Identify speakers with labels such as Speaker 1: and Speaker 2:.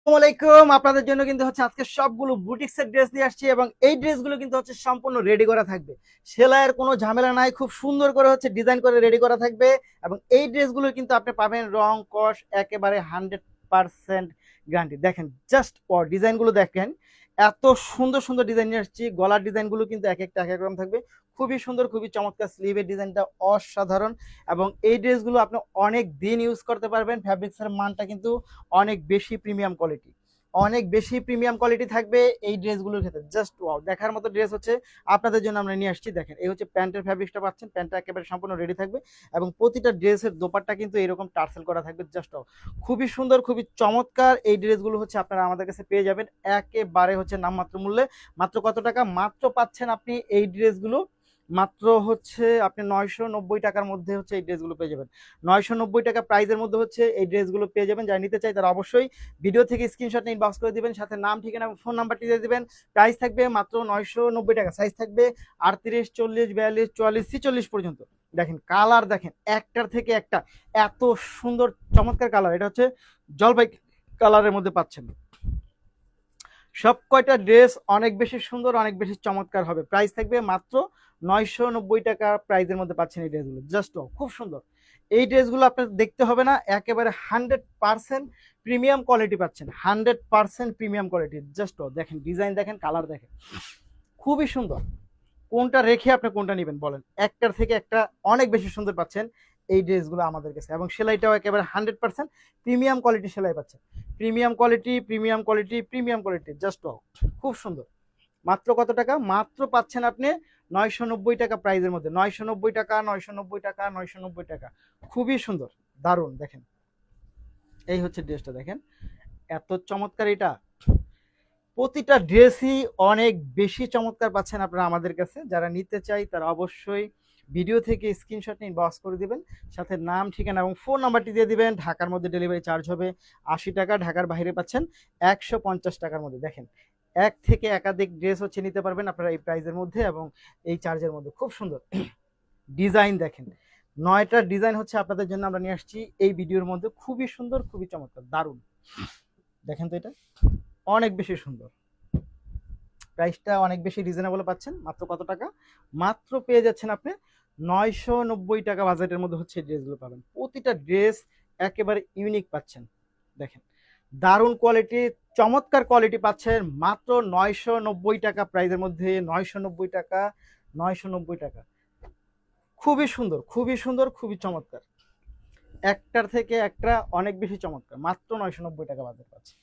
Speaker 1: আসসালামাইকুম। আপনাদের জন্য কিন্তু হচ্ছে আজকে সবগুলো বুটিক্সের ড্রেস নিয়ে আসছি এবং এই ড্রেসগুলো কিন্তু হচ্ছে সম্পূর্ণ রেডি করা থাকবে। সেলাইয়ের কোনো ঝামেলা নাই, খুব সুন্দর করে হচ্ছে ডিজাইন করে রেডি করা থাকবে। এবং এই ড্রেসগুলো কিন্তু আপনি পাবেন রং কস একেবারে 100% গ্যারান্টি। দেখেন জাস্ট ডিজাইনগুলো দেখেন, এত সুন্দর সুন্দর ডিজাইন নিয়ে আসছি। গলার ডিজাইনগুলো কিন্তু এক একটা এক এক রকম থাকবে, খুবই সুন্দর, খুবই চমৎকার। স্লিভের ডিজাইনটা অসাধারণ এবং এই ড্রেসগুলো আপনি অনেক দিন ইউজ করতে পারবেন। ফ্যাব্রিক্সের মানটা কিন্তু অনেক বেশি প্রিমিয়াম কোয়ালিটি, অনেক বেশি প্রিমিয়াম কোয়ালিটি থাকবে এই ড্রেসগুলোর ক্ষেত্রে। জাস্ট ওয়াও, দেখার মতো ড্রেস হচ্ছে আপনাদের জন্য আমরা নিয়ে আসছি। দেখেন এই হচ্ছে প্যান্টের ফ্যাব্রিক্সটা পাচ্ছেন, প্যান্টটা একেবারে সম্পূর্ণ রেডি থাকবে এবং প্রতিটা ড্রেসের দোপাট্টা কিন্তু এরকম টার্সেল করা থাকবে। জাস্ট ওয়াও, খুবই সুন্দর, খুবই চমৎকার। এই ড্রেসগুলো হচ্ছে আপনারা আমাদের কাছে পেয়ে যাবেন একেবারে হচ্ছে নামমাত্র মূল্যে। মাত্র কত টাকা? মাত্র পাচ্ছেন আপনি এই ড্রেসগুলো মাত্র হচ্ছে আপনি 990 টাকার মধ্যে হচ্ছে এই ড্রেসগুলো পেয়ে যাবেন। 990 টাকা প্রাইজের মধ্যে হচ্ছে এই ড্রেসগুলো পেয়ে যাবেন। যারা নিতে চাই তারা অবশ্যই ভিডিও থেকে স্ক্রিনশট নিয়ে ইনবক্স করে দিবেন, সাথে নাম, ঠিকানা এবং ফোন নাম্বারটি দিয়ে দিবেন। প্রাইস থাকবে মাত্র 990 টাকা। সাইজ থাকবে 38, 40, 42, 44, 46 পর্যন্ত। দেখেন কালার, দেখেন একটার থেকে একটা এত সুন্দর চমৎকার কালার। এটা হচ্ছে জলপাই কালারের মধ্যে পাচ্ছেন। সব কয়টা ড্রেস অনেক বেশি সুন্দর, অনেক বেশি চমৎকার হবে। প্রাইস থাকবে মাত্র 990 টাকা প্রাইজের মধ্যে পাচ্ছেন এই ড্রেসগুলো। জাস্ট খুব সুন্দর। এই ড্রেসগুলো আপনার দেখতে হবে না, একেবারে 100% প্রিমিয়াম কোয়ালিটি পাচ্ছেন, 100% প্রিমিয়াম কোয়ালিটি। জাস্ট দেখেন ডিজাইন, দেখেন কালার, দেখেন খুবই সুন্দর। কোনটা রেখে আপনি কোনটা নেবেন বলেন? একটার থেকে একটা অনেক বেশি সুন্দর পাচ্ছেন এই ড্রেসগুলো আমাদের কাছে। এবং সেলাইটাও একেবারে 100% প্রিমিয়াম কোয়ালিটি সেলাই পাচ্ছেন। Premium quality, premium quality, premium quality. Just খুব সুন্দর। মাত্র কত টাকা? মাত্র পাচ্ছেন আপনি 990 টাকা প্রাইজের মধ্যে। 990 টাকা, 990 টাকা, 990 টাকা। খুবই সুন্দর, দারুণ। দেখেন এই হচ্ছে ড্রেসটা, দেখেন এত চমৎকার। এটা প্রতিটা ড্রেসই অনেক বেশি চমৎকার পাচ্ছেন আপনারা আমাদের কাছে। যারা নিতে চাই তারা অবশ্যই ভিডিও থেকে স্ক্রিনশট নিয়ে ইনবক্স করে দিবেন, সাথে নাম, ঠিকানা এবং ফোন নাম্বারটি দিয়ে দিবেন। ঢাকার মধ্যে ডেলিভারি চার্জ হবে 80 টাকা, ঢাকার বাইরে পাচ্ছেন 150 টাকার মধ্যে। দেখেন এক থেকে একাধিক ড্রেস হচ্ছে নিতে পারবেন আপনারা এই প্রাইজের মধ্যে এবং এই চার্জের মধ্যে। খুব সুন্দর ডিজাইন, দেখেন 9টা ডিজাইন হচ্ছে আপনাদের জন্য আমরা নিয়ে আসছি এই ভিডিওর মধ্যে। খুবই সুন্দর, খুবই চমৎকার, দারুণ। দেখেন তো এটা অনেক বেশি সুন্দর। প্রাইসটা অনেক বেশি রিজনেবল পাচ্ছেন। মাত্র কত টাকা? মাত্র পেয়ে যাচ্ছেন আপনি 990 টাকা বাজেটের মধ্যে হচ্ছে ড্রেসগুলো পাবেন। প্রতিটা ড্রেস একেবারে ইউনিক পাচ্ছেন। দেখেন দারুণ কোয়ালিটি, চমৎকার কোয়ালিটি পাচ্ছেন মাত্র 990 টাকা প্রাইজের মধ্যে। 990 টাকা, 990 টাকা। খুবই সুন্দর, খুবই সুন্দর, খুবই চমৎকার। একটার থেকে একটা অনেক বেশি চমৎকার। মাত্র 990 টাকা বাজেট পাচ্ছে।